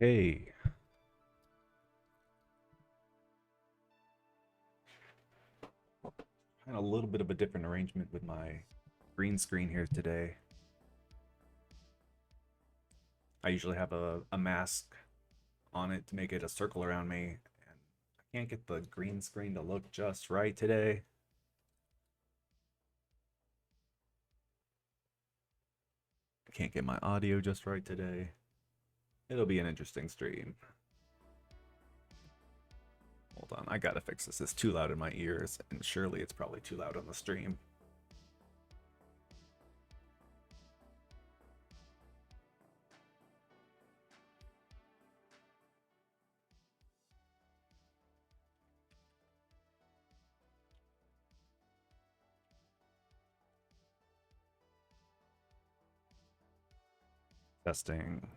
Hey, kind of a little bit of a different arrangement with my green screen here today. I usually have a mask on it to make it a circle around me, and I can't get the green screen to look just right today. I can't get my audio just right today. It'll be an interesting stream. Hold on, I gotta fix this. It's too loud in my ears, and surely it's probably too loud on the stream. Testing.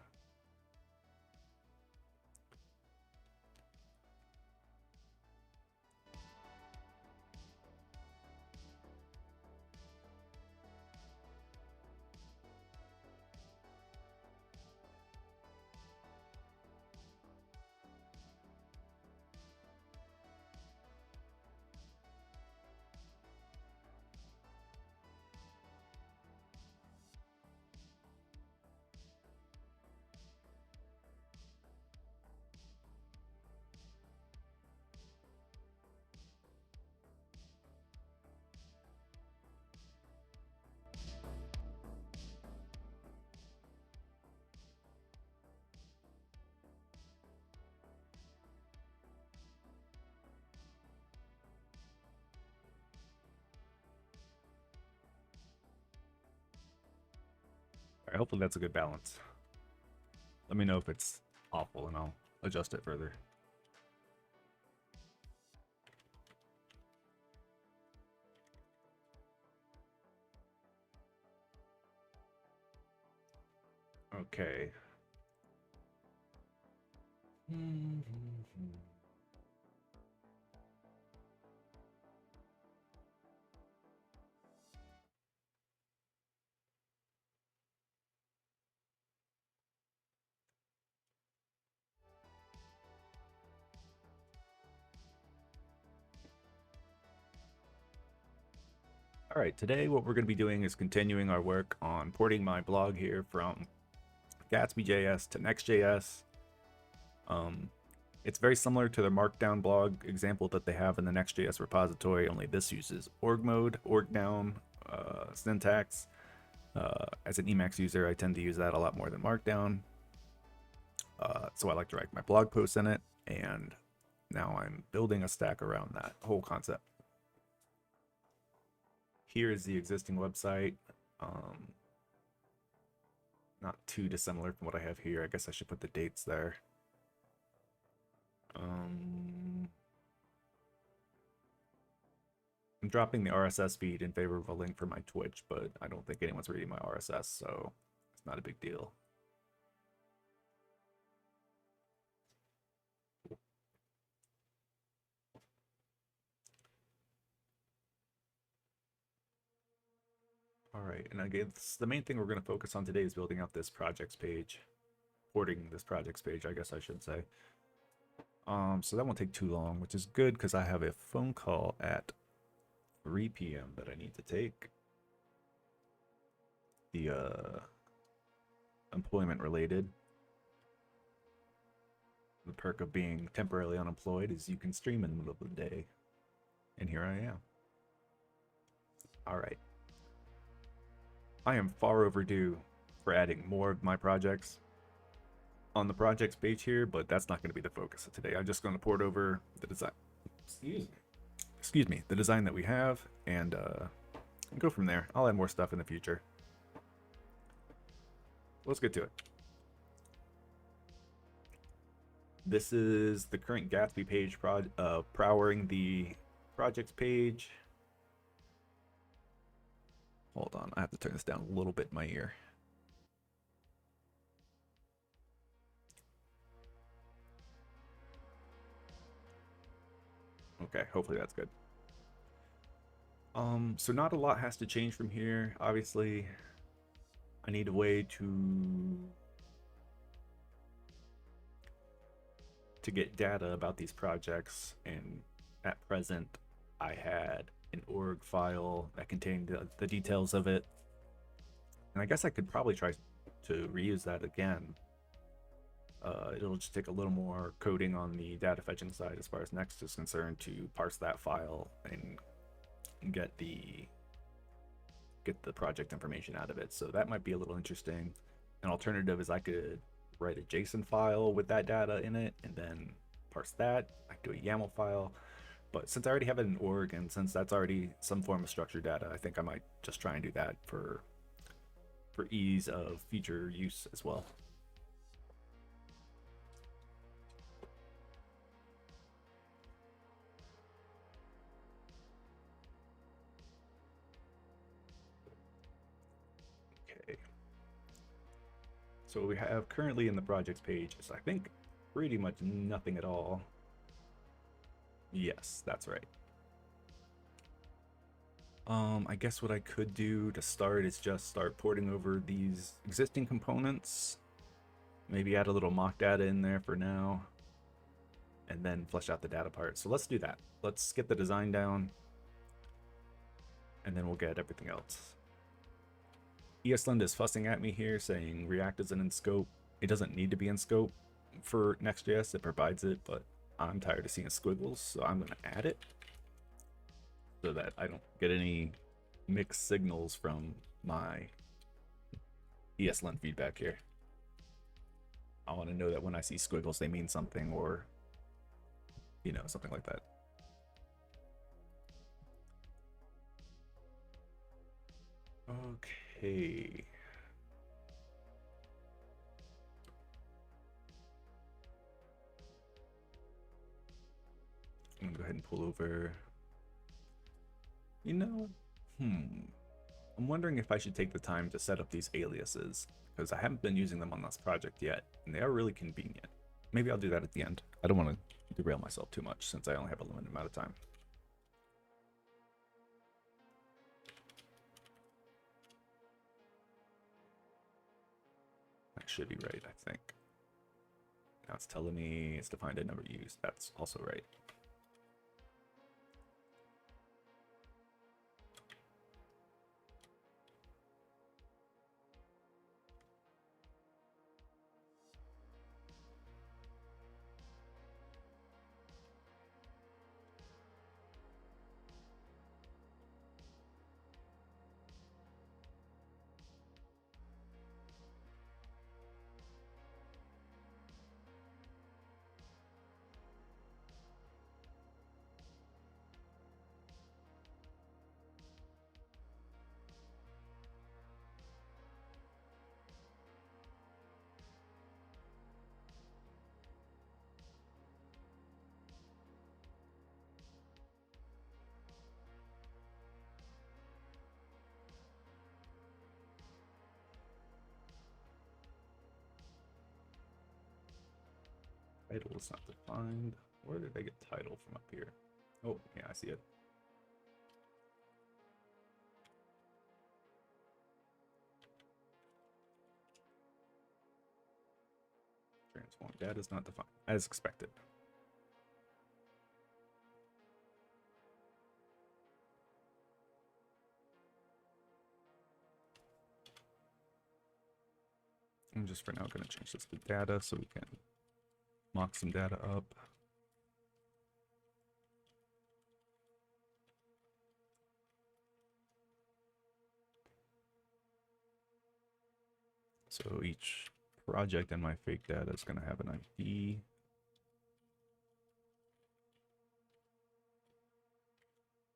All right, hopefully that's a good balance. Let me know if it's awful, and I'll adjust it further. Okay. All right, today what we're going to be doing is continuing our work on porting my blog here from Gatsby.js to NextJS. It's very similar to the Markdown blog example that they have in the Next.js repository, only this uses org mode, orgdown syntax. As an Emacs user, I tend to use that a lot more than Markdown. So I like to write my blog posts in it, and now I'm building a stack around that whole concept. Here is the existing website. Not too dissimilar from what I have here. I guess I should put the dates there. I'm dropping the RSS feed in favor of a link for my Twitch, but I don't think anyone's reading my RSS, so it's not a big deal. All right, and I guess the main thing we're going to focus on today is building out this projects page, porting this projects page, I guess I should say. So that won't take too long, which is good because I have a phone call at 3 p.m. that I need to take. The employment related. The perk of being temporarily unemployed is you can stream in the middle of the day. And here I am. All right. I am far overdue for adding more of my projects on the projects page here, but that's not going to be the focus of today. I'm just going to port over the design. Excuse me, the design that we have, and go from there. I'll add more stuff in the future. Let's get to it. This is the current Gatsby page powering the projects page. Hold on, I have to turn this down a little bit in my ear. Okay, hopefully that's good. So not a lot has to change from here. Obviously, I need a way to to get data about these projects, and at present I had an org file that contained the details of it, and I guess I could probably try to reuse that again. It'll just take a little more coding on the data fetching side as far as Next is concerned to parse that file and get the project information out of it. So that might be a little interesting. An alternative is I could write a JSON file with that data in it and then parse that. I could do a YAML file. But since I already have it in org, and since that's already some form of structured data, I think I might just try and do that for ease of future use as well. Okay. So what we have currently in the projects page is, I think, pretty much nothing at all. Yes, that's right. I guess what I could do to start is just start porting over these existing components. Maybe add a little mock data in there for now, and then flesh out the data part. So let's do that. Let's get the design down, and then we'll get everything else. ESLint is fussing at me here, saying React isn't in scope. It doesn't need to be in scope for Next.js. It provides it, but I'm tired of seeing squiggles, so I'm going to add it so that I don't get any mixed signals from my ESLint feedback here. I want to know that when I see squiggles, they mean something, or, you know, something like that. Okay. I'm gonna go ahead and pull over. You know, I'm wondering if I should take the time to set up these aliases, because I haven't been using them on this project yet, and they are really convenient. Maybe I'll do that at the end. I don't want to derail myself too much since I only have a limited amount of time. That should be right, I think. Now it's telling me it's defined a number used. That's also right. Title is not defined. Where did I get title from up here? Oh, yeah, I see it. Transform data is not defined, as expected. I'm just for now going to change this to data so we can mock some data up. So each project in my fake data is going to have an ID.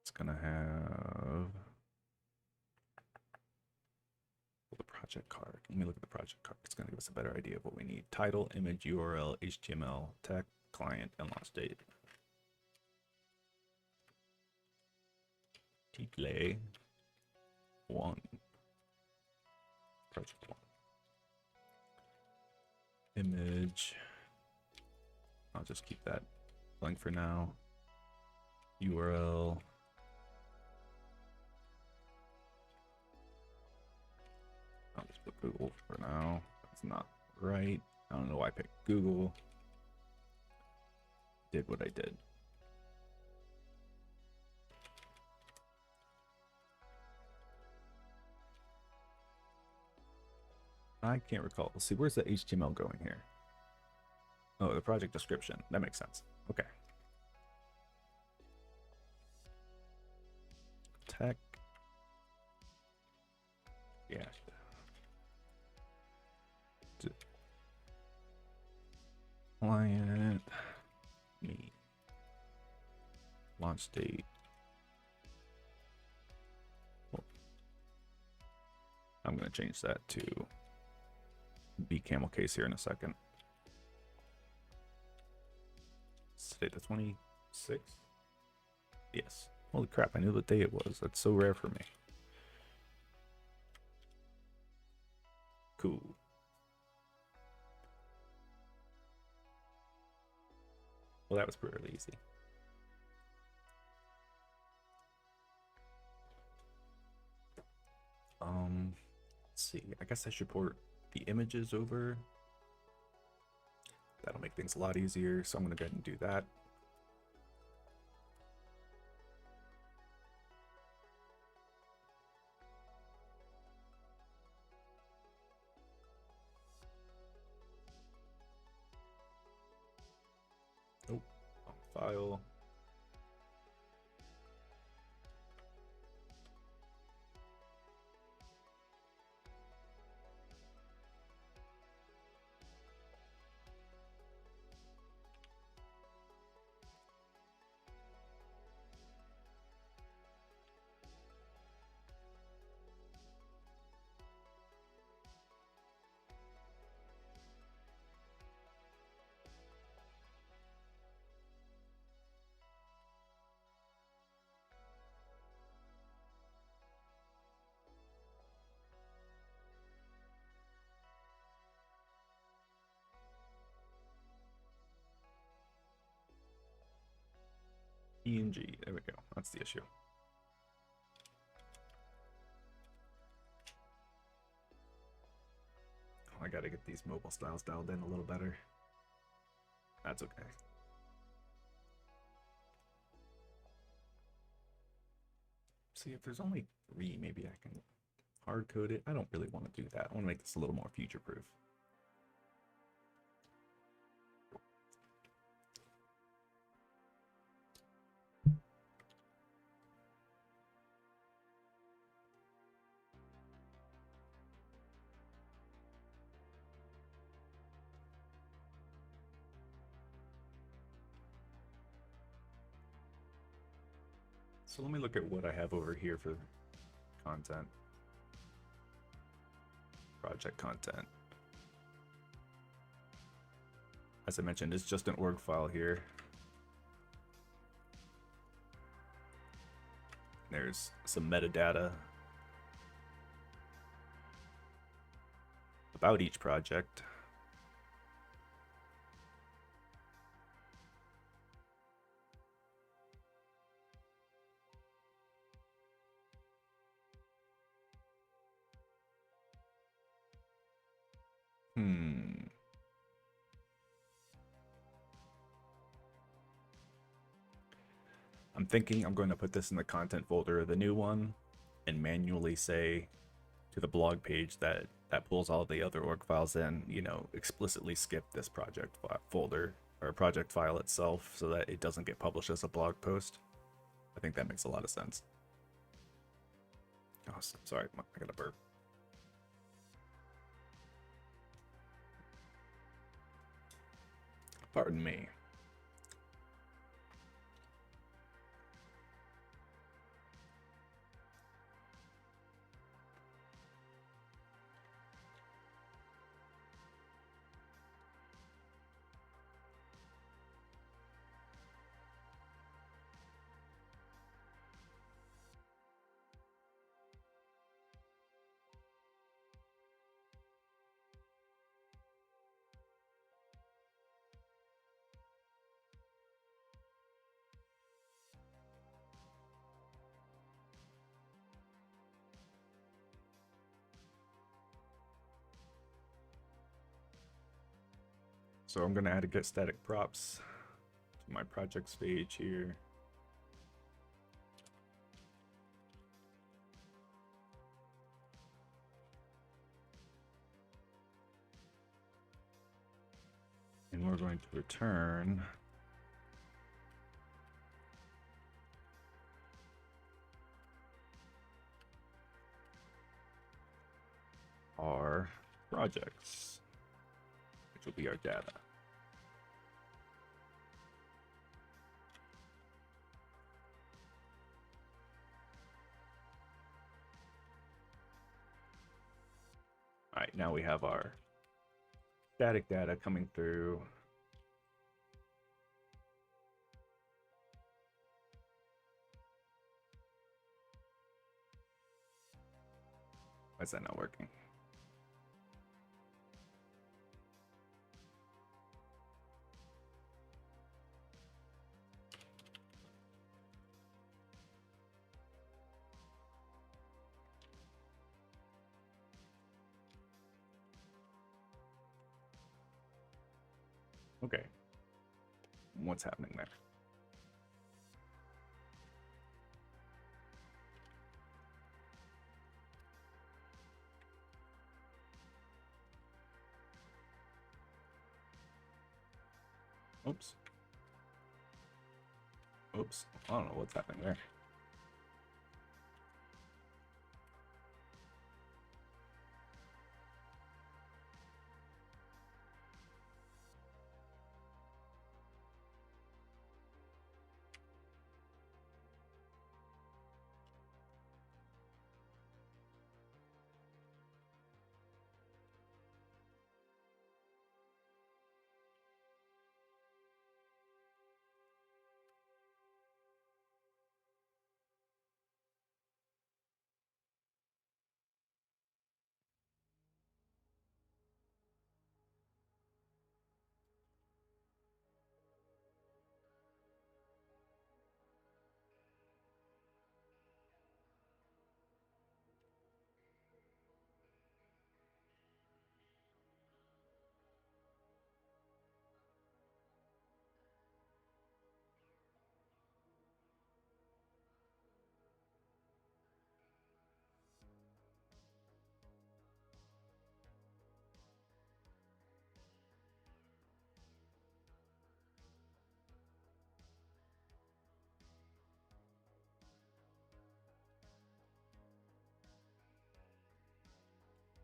It's going to have the project card. Let me look at the project card. It's going to give us a better idea of what we need. Title, image, URL, HTML, tag, client, and launch date. Title 1. Project 1. Image. I'll just keep that blank for now. URL. I'll just put Google for now. That's not right. I don't know why I picked Google. did what I did. I can't recall. Let's see, where's the HTML going here? Oh, the project description. That makes sense. Okay. Tech. Yeah. Client. Me. Launch date. Well, I'm going to change that to be camel case here in a second. Today the 26th? Yes. Holy crap, I knew what day it was. That's so rare for me. Cool. Well, that was pretty easy. Let's see. I guess I should port the images over. That'll make things a lot easier, so I'm going to go ahead and do that. Oh, on file. ENG, there we go. That's the issue. Oh, I gotta get these mobile styles dialed in a little better. That's okay. See, if there's only 3, maybe I can hard code it. I don't really want to do that. I want to make this a little more future proof. So let me look at what I have over here for content. Project content. As I mentioned, it's just an org file here. There's some metadata about each project. I'm thinking I'm going to put this in the content folder of the new one and manually say to the blog page that pulls all the other org files in, you know, explicitly skip this project folder or project file itself so that it doesn't get published as a blog post. I think that makes a lot of sense. Oh, sorry, I got a burp. Pardon me. So I'm going to add a get static props my projects page here. And we're going to return our projects, which will be our data. All right, now we have our static data coming through. Why is that not working? Okay. What's happening there? Oops. Oops. I don't know what's happening there.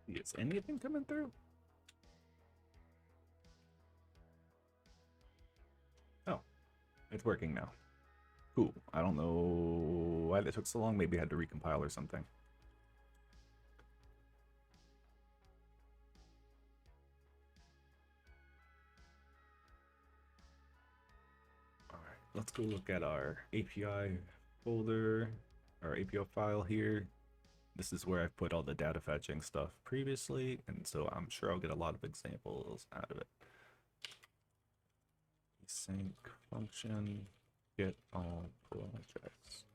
Is anything coming through? Oh, it's working now. Cool. I don't know why that took so long. Maybe I had to recompile or something. All right, let's go look at our API folder, our API file here. This is where I've put all the data fetching stuff previously, and so I'm sure I'll get a lot of examples out of it. Async function, get all projects.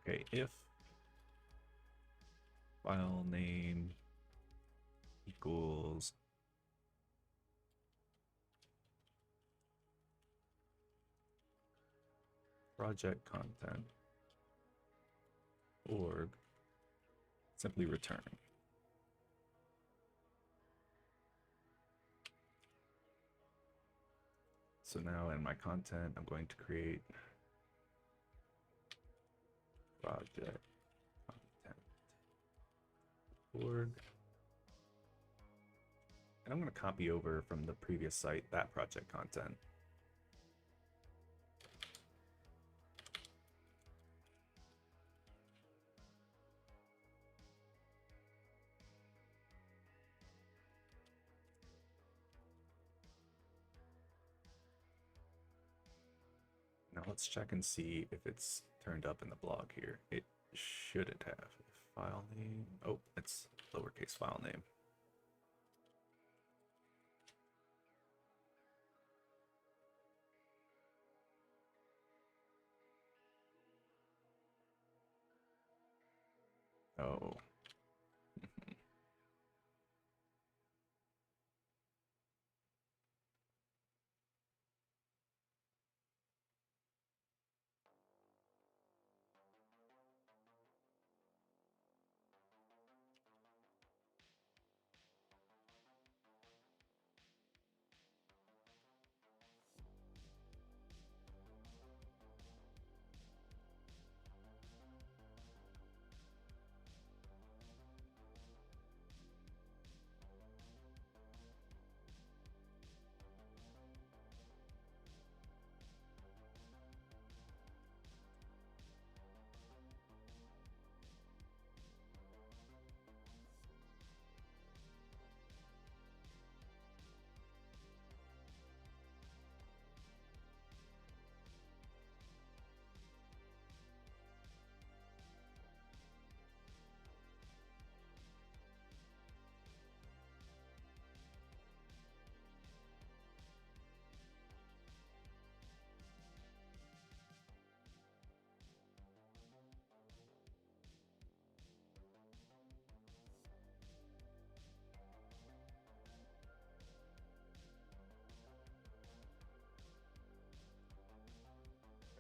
Okay, if file name equals project content org, simply return. So now in my content, I'm going to create project content org. And I'm going to copy over from the previous site that project content. let's check and see if it's turned up in the blog here. It shouldn't have. File name. Oh, it's lowercase file name. Oh.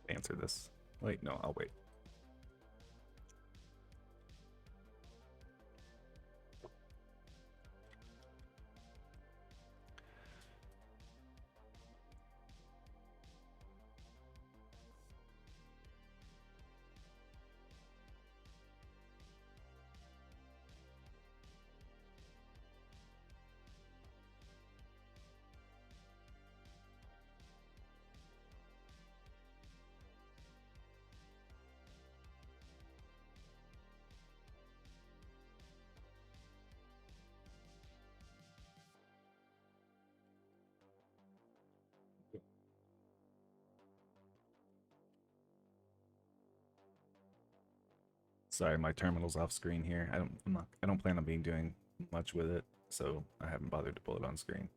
Answer this. Wait, no, I'll wait. Sorry, my terminal's off screen here. I don't plan on being doing much with it, so I haven't bothered to pull it on screen.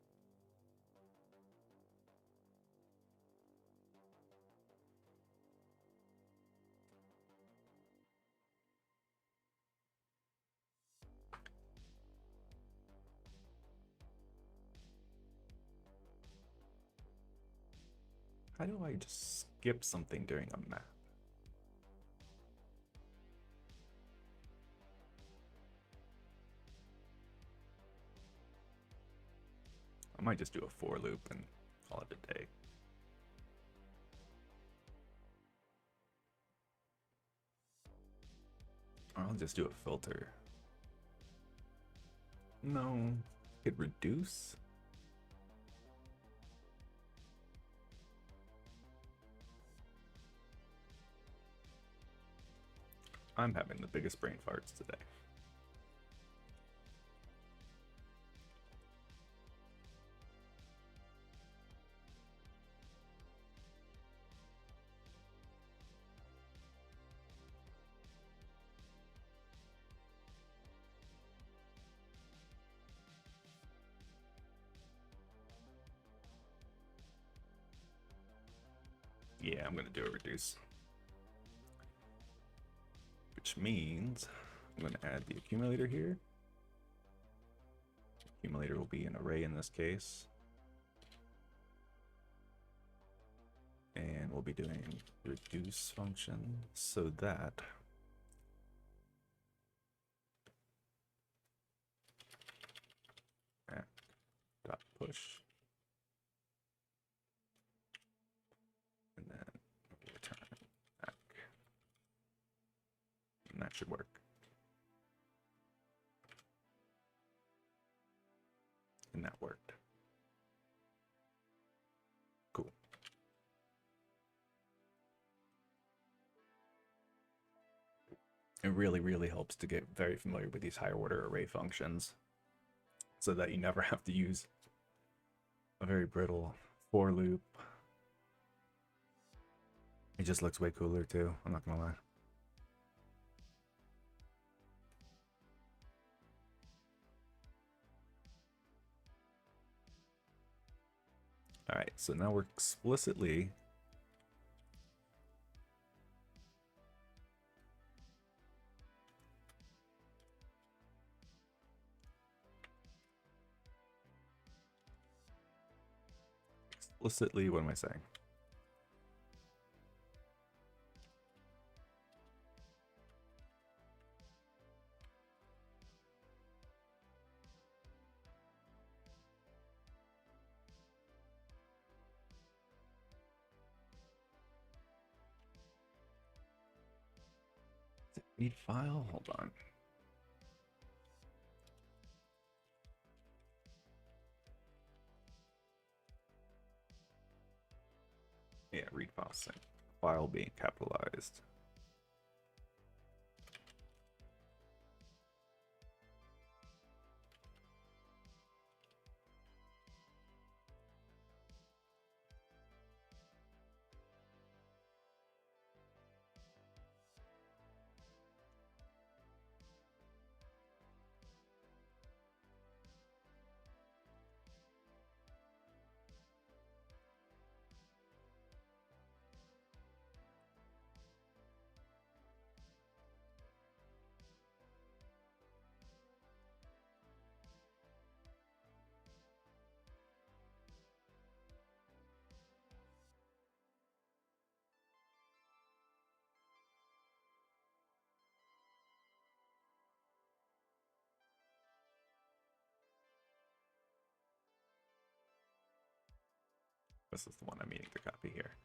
How do I just skip something during a map? I might just do a for loop and call it a day. Or I'll just do a filter. No, hit reduce. I'm having the biggest brain farts today. Yeah, I'm gonna do a reduce. Which means I'm gonna add the accumulator here. Accumulator will be an array in this case. And we'll be doing reduce function so that dot push, and then return back, and that should work. And that worked. Cool. It really helps to get very familiar with these higher order array functions so that you never have to use a very brittle for loop. It just looks way cooler too, I'm not gonna lie. Alright, so now we're explicitly what am I saying? Need file? Hold on. Yeah, read file sync. File being capitalized. This is the one I'm meaning to copy here.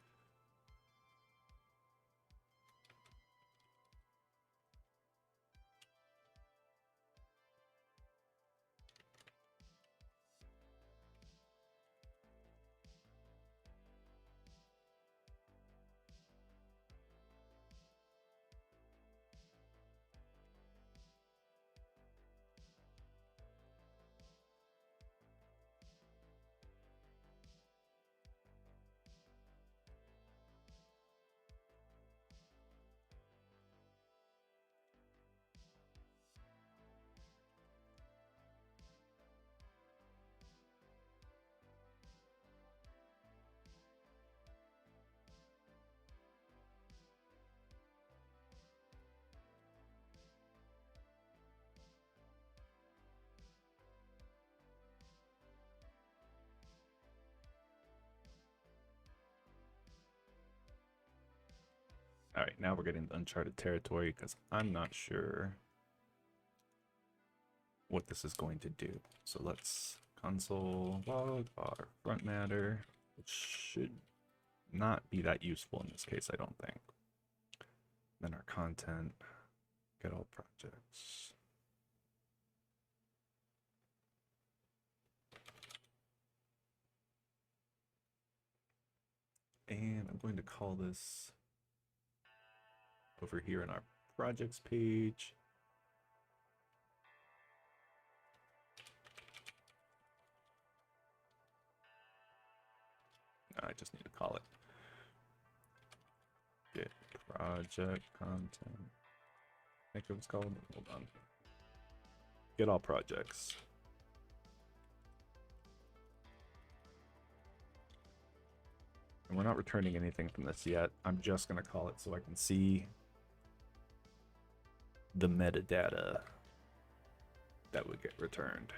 All right, now we're getting uncharted territory because I'm not sure what this is going to do. So let's console log our front matter, which should not be that useful in this case, I don't think. Then our content, get all projects. And I'm going to call this over here in our projects page. I just need to call it get project content. I think it was called. Hold on. Get all projects. And we're not returning anything from this yet. I'm just going to call it so I can see the metadata that would get returned.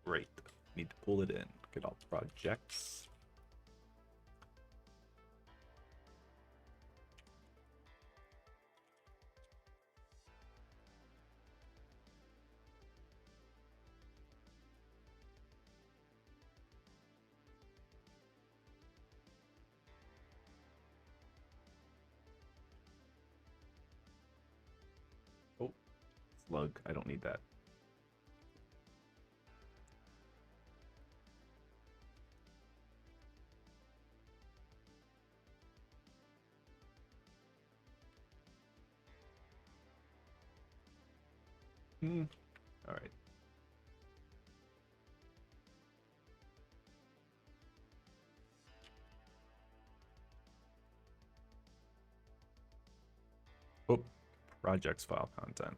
Great. Need to pull it in. Get all projects. Oh, slug. I don't need that. All right. Oh, projects file content.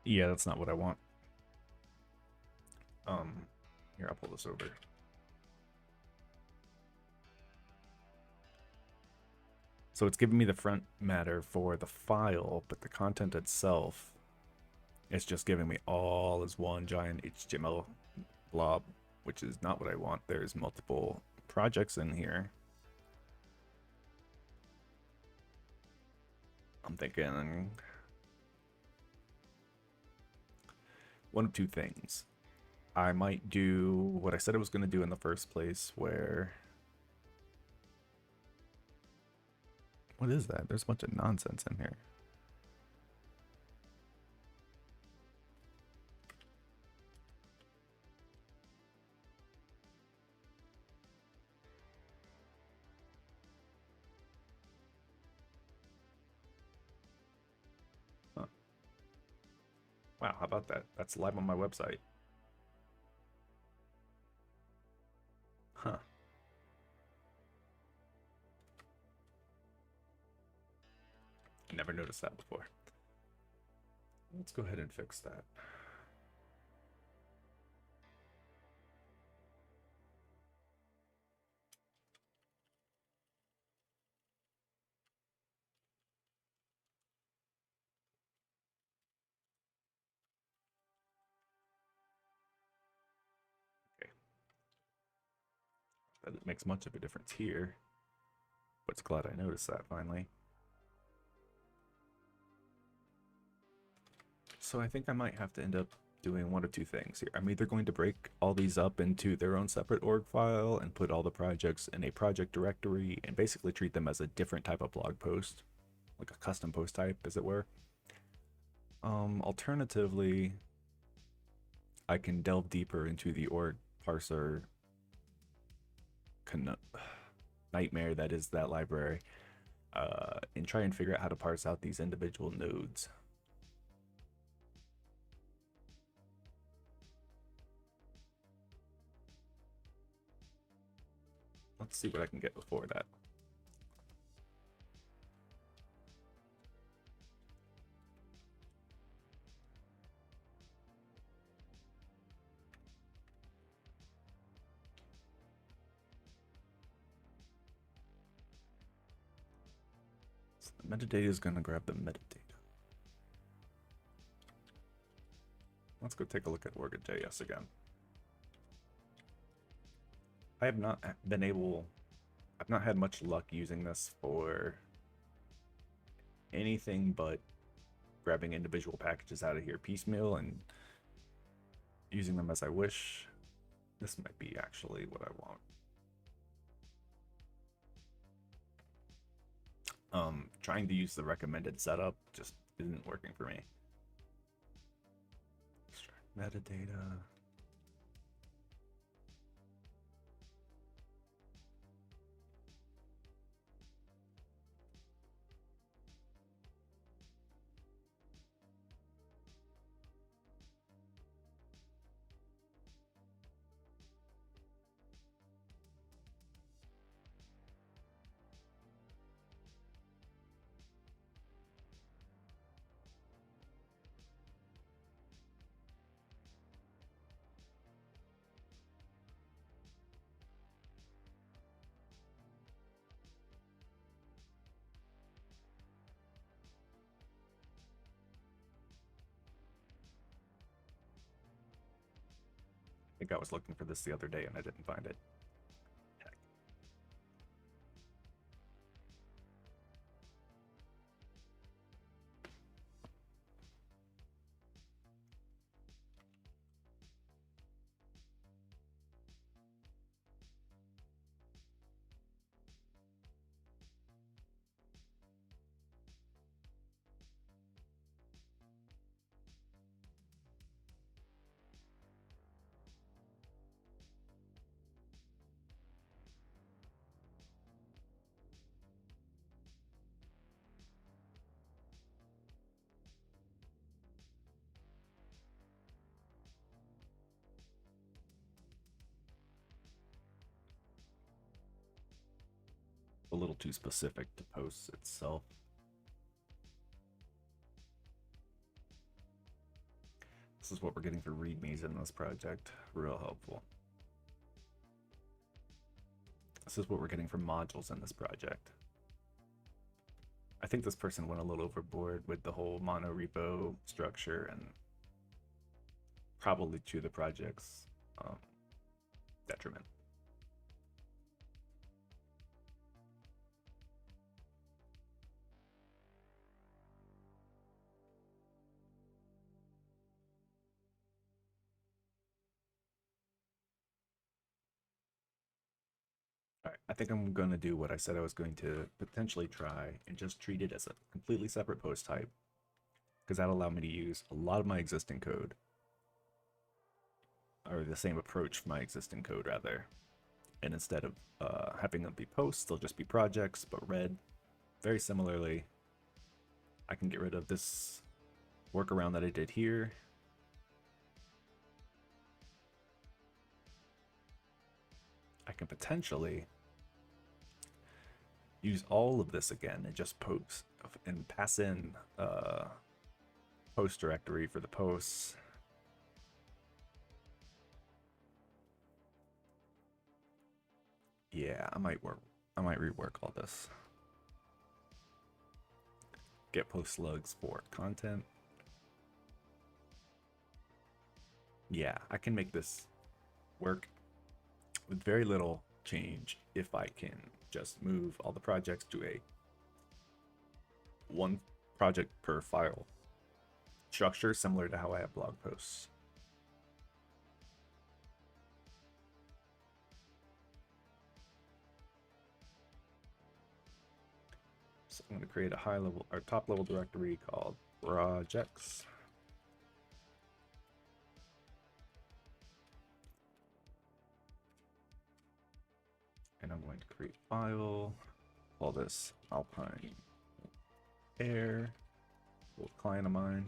Yeah, that's not what I want. Here, I'll pull this over. So it's giving me the front matter for the file, but the content itself is just giving me all as one giant HTML blob, which is not what I want. There's multiple projects in here. I'm thinking one of two things. I might do what I said I was going to do in the first place, where... What is that? There's a bunch of nonsense in here. Huh. Wow, how about that? That's live on my website. Huh. Never noticed that before. Let's go ahead and fix that. Okay. That makes much of a difference here. But glad I noticed that finally. So I think I might have to end up doing one of two things here. I'm either going to break all these up into their own separate org file and put all the projects in a project directory and basically treat them as a different type of blog post, like a custom post type, as it were. Alternatively, I can delve deeper into the org parser nightmare that is that library, and try and figure out how to parse out these individual nodes. Let's see what I can get before that. So the metadata is going to grab the metadata. Let's go take a look at OrgaJS again. I have not been able... I've not had much luck using this for anything but grabbing individual packages out of here piecemeal and using them as I wish. This might be actually what I want. Trying to use the recommended setup just isn't working for me. Metadata. think I was looking for this the other day and I didn't find it. Heck. A little too specific to post itself. This is what we're getting for readmes in this project. Real helpful. This is what we're getting from modules in this project. I think this person went a little overboard with the whole monorepo structure and probably to the project's detriment. Alright, I think I'm going to do what I said I was going to potentially try and just treat it as a completely separate post type, because that'll allow me to use a lot of my existing code, or the same approach for my existing code rather. And instead of having them be posts, they'll just be projects, but read very similarly. I can get rid of this workaround that I did here. I can potentially use all of this again and just post and pass in post directory for the posts. Yeah, I might rework all this. Get post slugs for content. Yeah, I can make this work with very little change if I can just move all the projects to a one project per file structure, similar to how I have blog posts. So I'm going to create a high level or top level directory called projects. And I'm going to create file, call this Alpine Air, old client of mine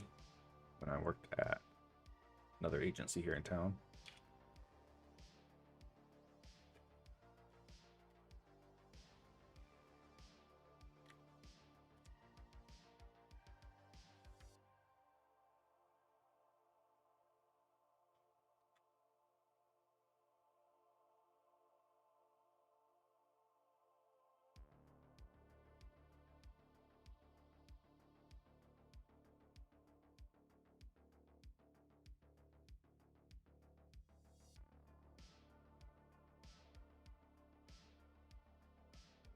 when I worked at another agency here in town.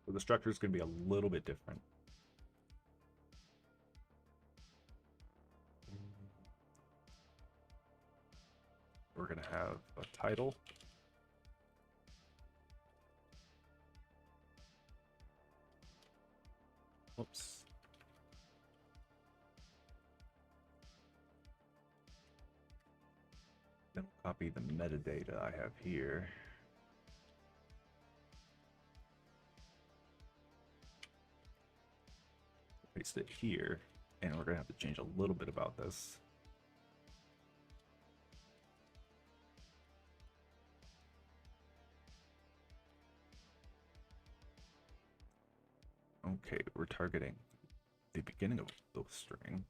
So the structure is going to be a little bit different. We're going to have a title. Oops. Then copy the metadata I have here. Paste it here, and we're going to have to change a little bit about this. Okay, we're targeting the beginning of the string.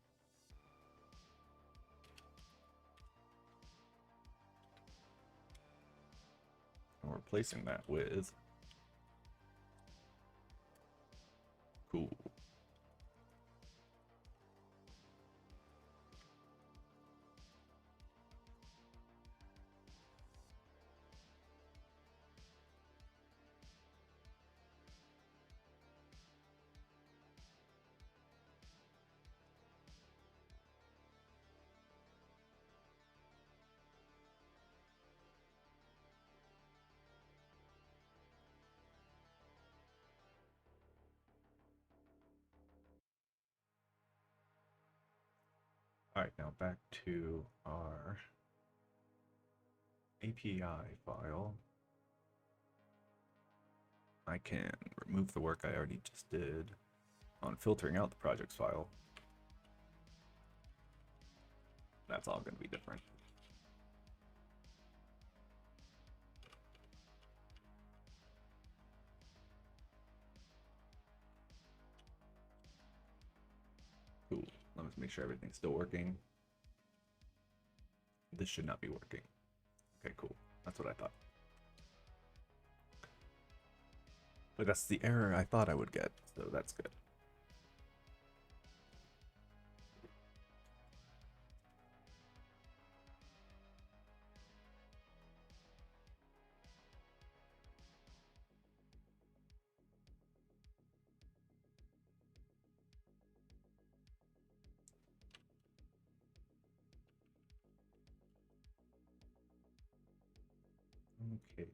And we're replacing that with cool. now back to our API file. I can remove the work I already just did on filtering out the projects file. That's all going to be different. Cool. Let me make sure everything's still working. This should not be working. Okay, cool. That's what I thought. But that's the error I thought I would get, so that's good. Okay,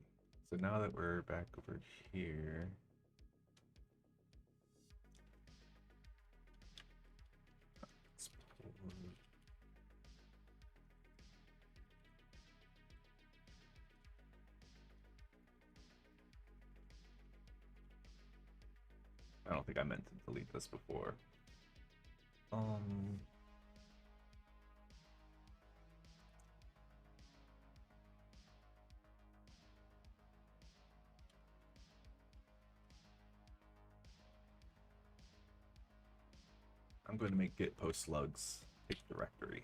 so now that we're back over here, I don't think I meant to delete this before. I'm going to make git post slugs take directory.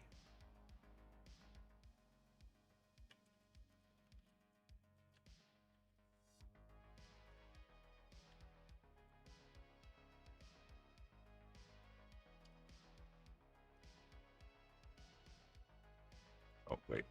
Oh, wait.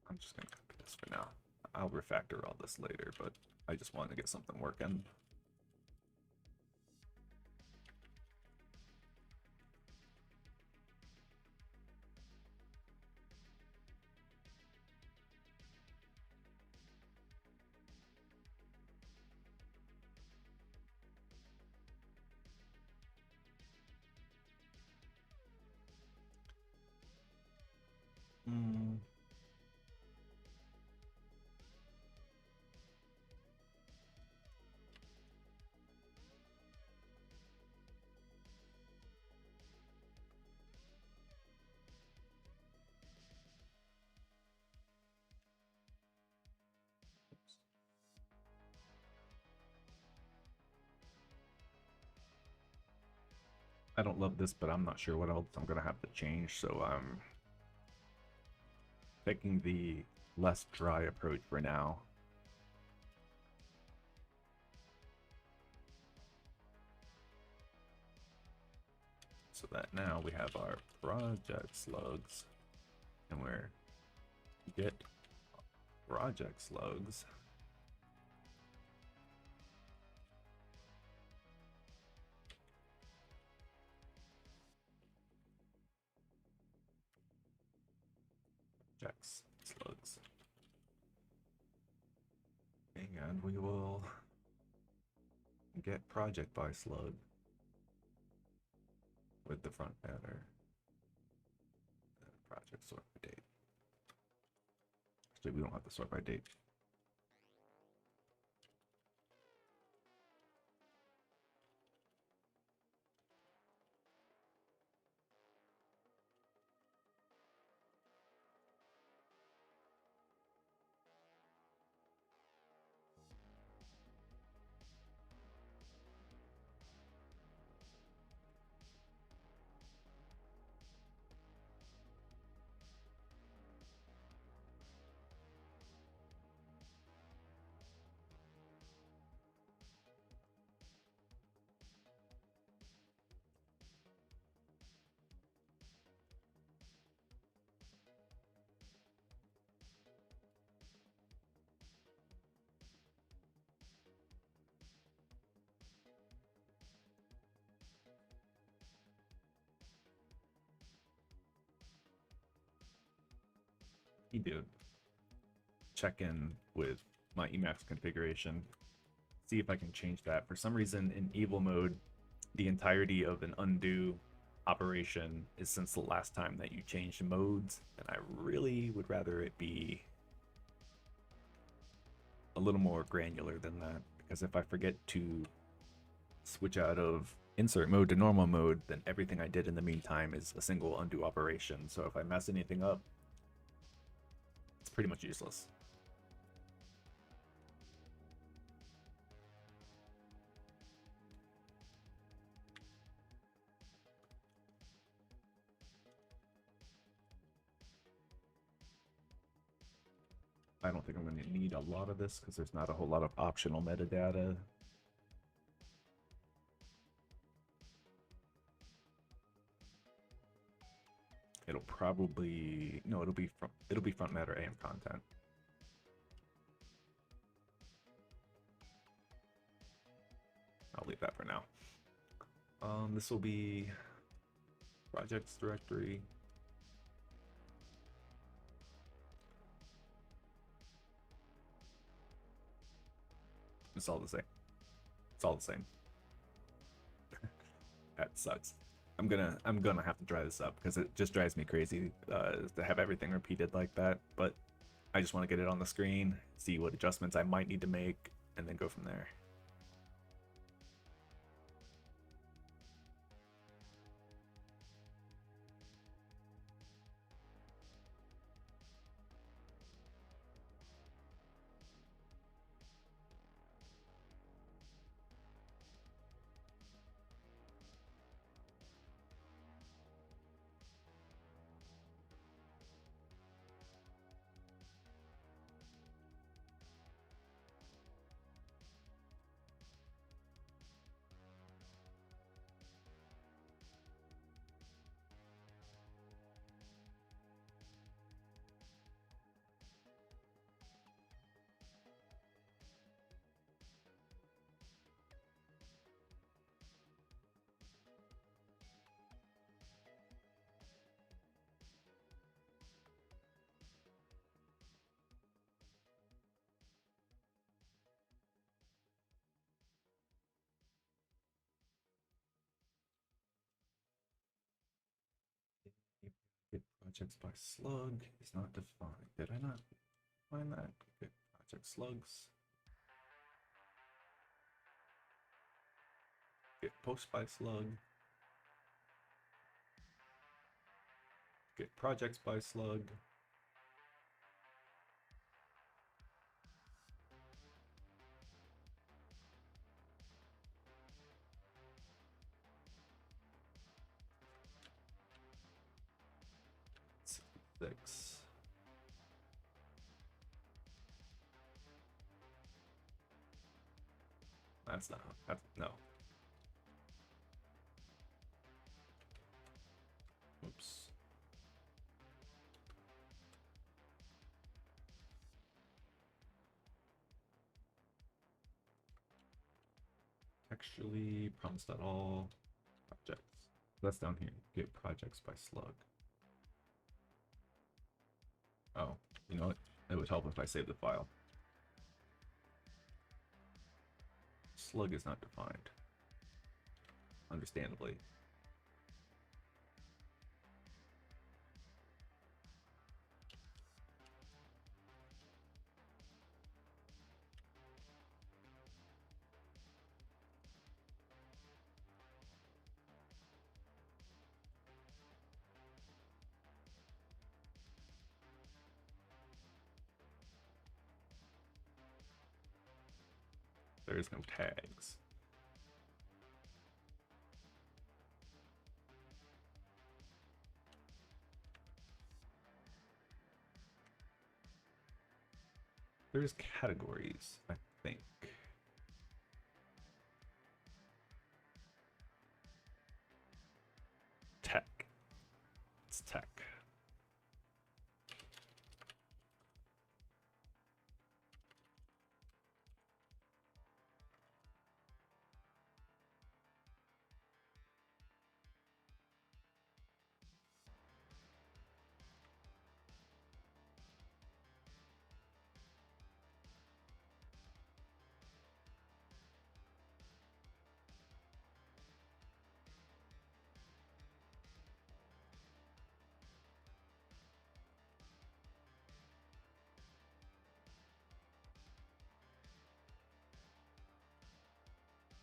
I'm just going to copy this for now. I'll refactor all this later, but I just wanted to get something working. I don't love this, but I'm not sure what else I'm going to have to change, so I'm taking the less dry approach for now. So that now we have our project slugs, and we're get project slugs. Projects slugs. And we will get project by slug with the front header. Project sort by date. Actually, we don't have to sort by date. You do check in with my Emacs configuration. See if I can change that. For some reason, in evil mode, the entirety of an undo operation is since the last time that you changed modes, and I really would rather it be a little more granular than that, because if I forget to switch out of insert mode to normal mode, then everything I did in the meantime is a single undo operation. So if I mess anything up, it's pretty much useless. I don't think I'm going to need a lot of this because there's not a whole lot of optional metadata. It'll probably, no, it'll be front matter AM content. I'll leave that for now. This will be projects directory. It's all the same. It's all the same. That sucks. I'm gonna have to dry this up because it just drives me crazy to have everything repeated like that. But I just want to get it on the screen, see what adjustments I might need to make, and then go from there. Get projects by slug is not defined. Did I not find that? Get project slugs. Get post by slug. Get projects by slug. Six. That's not. That's no. Oops. Textually promise.all projects. That's down here. Get projects by slug. Oh, you know what? It would help if I save the file. Slug is not defined. Understandably. There is no tags. There's categories, I think. Tech. It's tech.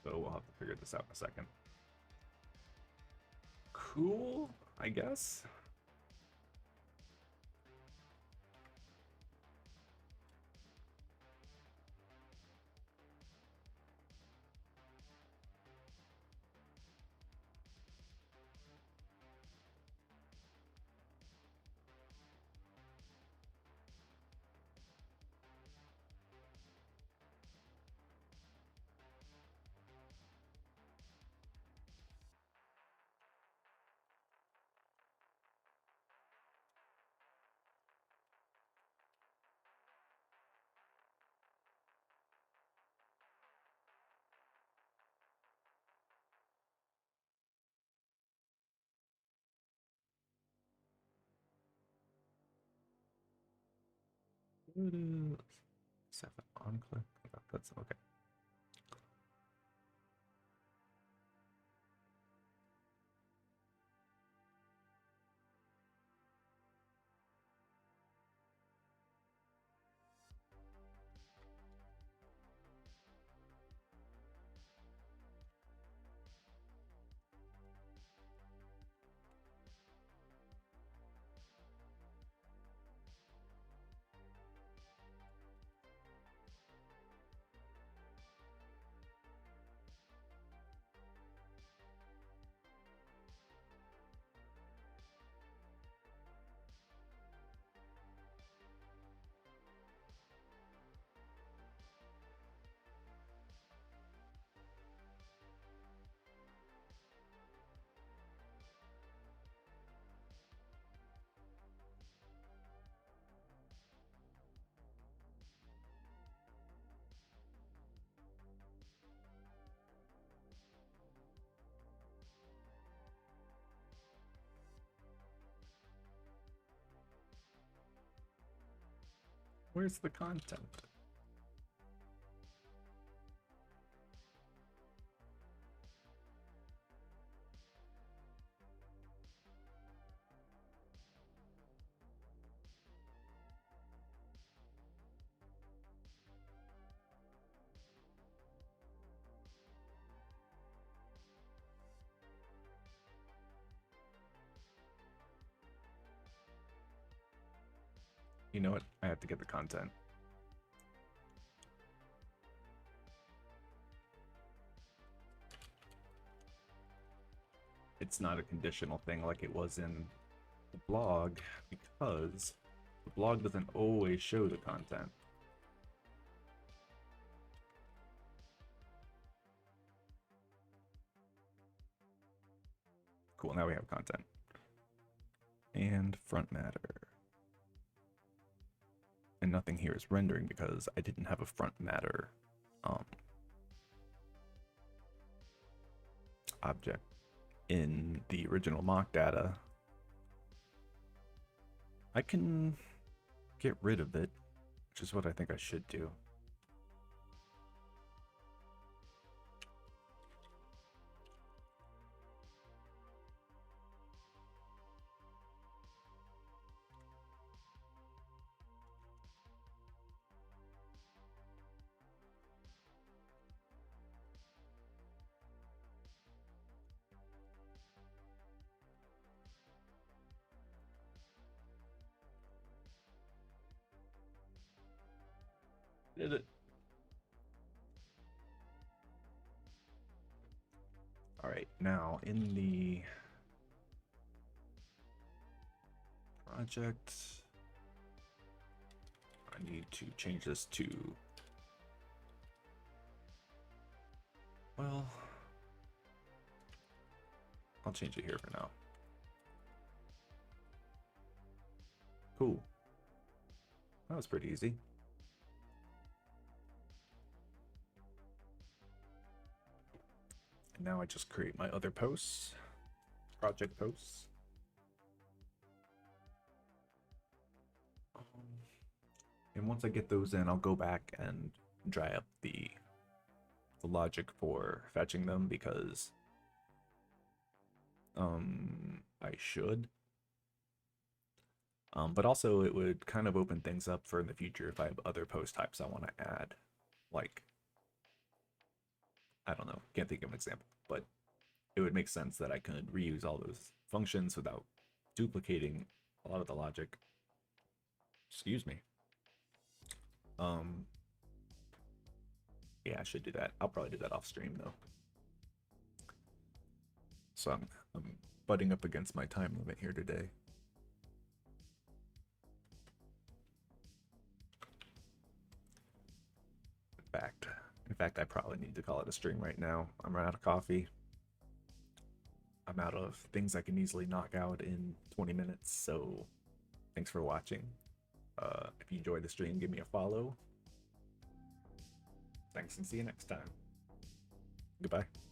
so we'll have to figure this out in a second. Cool, I guess. Set the on click. That's okay. Where's the content? You know what? I have to get the content. It's not a conditional thing like it was in the blog, because the blog doesn't always show the content. Cool, now we have content. And front matter. And nothing here is rendering because I didn't have a front matter object in the original mock data. I can get rid of it, which is what I think I should do. Did it? All right, now in the project, I need to change this to, well, I'll change it here for now. Cool. That was pretty easy. And now I just create my other posts, project posts. And once I get those in, I'll go back and dry up the logic for fetching them, because I should. But also it would kind of open things up for in the future if I have other post types I want to add. Like, I don't know, can't think of an example, but it would make sense that I could reuse all those functions without duplicating a lot of the logic. Excuse me. Yeah, I should do that. I'll probably do that off stream though. So I'm butting up against my time limit here today. In fact, I probably need to call it a stream right now. I'm out of coffee. I'm out of things I can easily knock out in 20 minutes. So thanks for watching. If you enjoyed the stream, give me a follow. Thanks and see you next time. Goodbye.